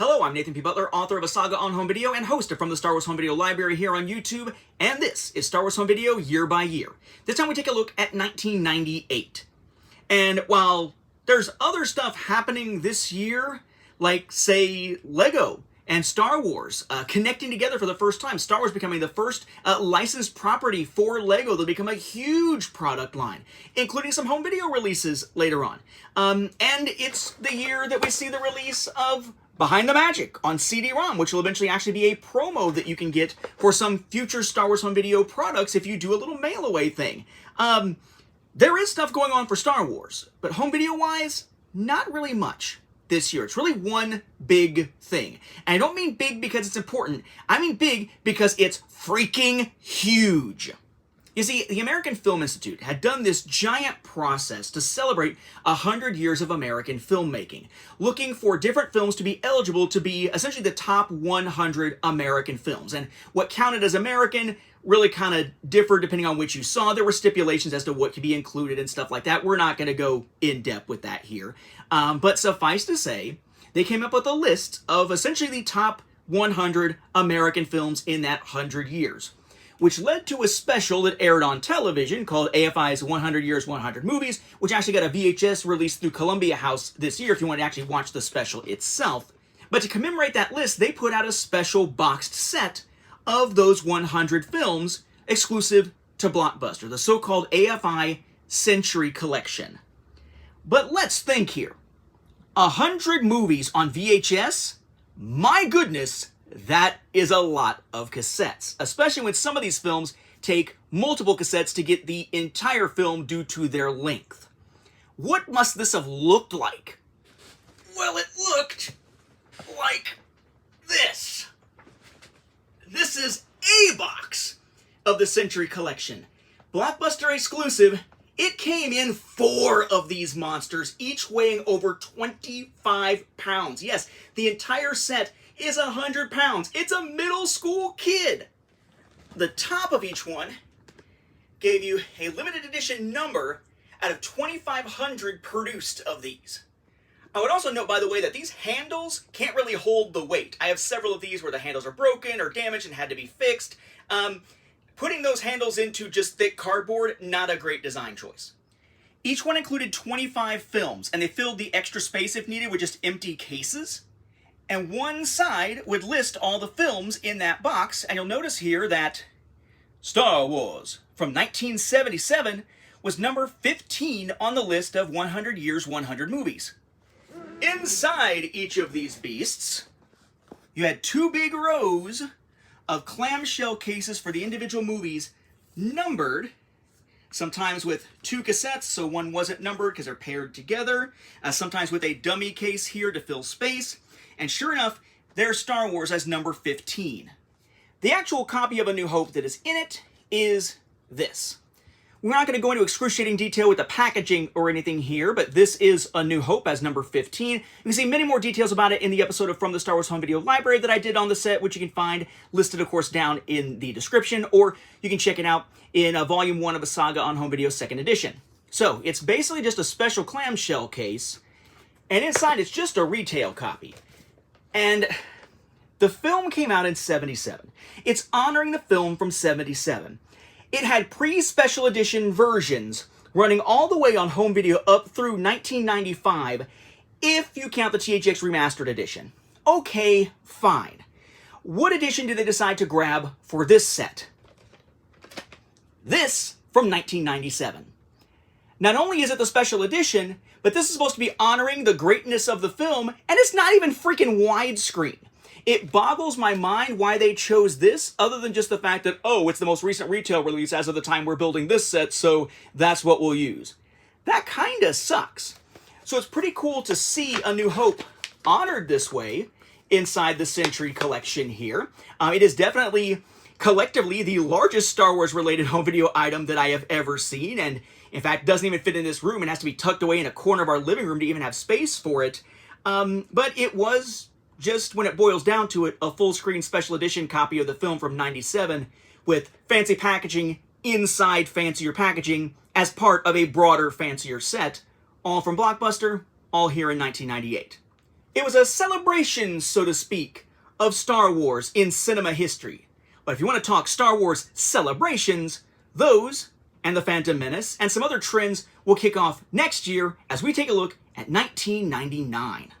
Hello, I'm Nathan P. Butler, author of a Saga on home video and host of From the Star Wars Home Video Library here on YouTube, and this is Star Wars Home Video Year by Year. This time we take a look at 1998. And while there's other stuff happening this year, like, say, Lego and Star Wars connecting together for the first time, Star Wars becoming the first licensed property for Lego that'll become a huge product line, including some home video releases later on. And it's the year that we see the release of Behind the Magic on CD-ROM, which will eventually actually be a promo that you can get for some future Star Wars home video products if you do a little mail-away thing. There is stuff going on for Star Wars, but home video-wise, not really much this year. It's really one big thing. And I don't mean big because it's important. I mean big because it's freaking huge. You see, the American Film Institute had done this giant process to celebrate 100 years of American filmmaking, looking for different films to be eligible to be essentially the top 100 American films. And what counted as American really kind of differed depending on which you saw. There were stipulations as to what could be included and stuff like that. We're not going to go in depth with that here. But suffice to say, they came up with a list of essentially the top 100 American films in that 100 years, which led to a special that aired on television called AFI's 100 Years, 100 Movies, which actually got a VHS release through Columbia House this year if you want to actually watch the special itself. But to commemorate that list, they put out a special boxed set of those 100 films exclusive to Blockbuster, the so-called AFI Century Collection. But let's think here. 100 movies on VHS? My goodness! That is a lot of cassettes, especially when some of these films take multiple cassettes to get the entire film due to their length. What must this have looked like? Well, it looked like this. This is a box of the Century Collection. Blockbuster exclusive. It came in 4 of these monsters, each weighing over 25 pounds. Yes, the entire set is 100 pounds. It's a middle school kid. The top of each one gave you a limited edition number out of 2,500 produced of these. I would also note, by the way, that these handles can't really hold the weight. I have several of these where the handles are broken or damaged and had to be fixed. Putting those handles into just thick cardboard, not a great design choice. Each one included 25 films, and they filled the extra space if needed with just empty cases. And one side would list all the films in that box, and you'll notice here that Star Wars from 1977 was number 15 on the list of 100 Years, 100 Movies. Inside each of these beasts, you had 2 big rows of clamshell cases for the individual movies, numbered, sometimes with 2 cassettes, so one wasn't numbered because they're paired together, sometimes with a dummy case here to fill space, and sure enough, there's Star Wars as number 15. The actual copy of A New Hope that is in it is this. We're not going to go into excruciating detail with the packaging or anything here, but this is A New Hope as number 15. You can see many more details about it in the episode of From the Star Wars Home Video Library that I did on the set, which you can find listed, of course, down in the description, or you can check it out in Volume 1 of a Saga on Home Video 2nd edition. So, it's basically just a special clamshell case, and inside it's just a retail copy. And the film came out in 77. It's honoring the film from 77. It had pre-special edition versions running all the way on home video up through 1995, if you count the THX Remastered edition. Okay, fine. What edition did they decide to grab for this set? This from 1997. Not only is it the special edition, but this is supposed to be honoring the greatness of the film, and it's not even freaking widescreen. It boggles my mind why they chose this, other than just the fact that, oh, it's the most recent retail release as of the time we're building this set, so that's what we'll use. That kinda sucks. So it's pretty cool to see A New Hope honored this way inside the Century Collection here. It is definitely, collectively, the largest Star Wars-related home video item that I have ever seen, and in fact, doesn't even fit in this room and has to be tucked away in a corner of our living room to even have space for it. But it was, just when it boils down to it, a full-screen special edition copy of the film from 97 with fancy packaging inside fancier packaging as part of a broader, fancier set, all from Blockbuster, all here in 1998. It was a celebration, so to speak, of Star Wars in cinema history. But if you want to talk Star Wars celebrations, those and The Phantom Menace and some other trends will kick off next year as we take a look at 1999.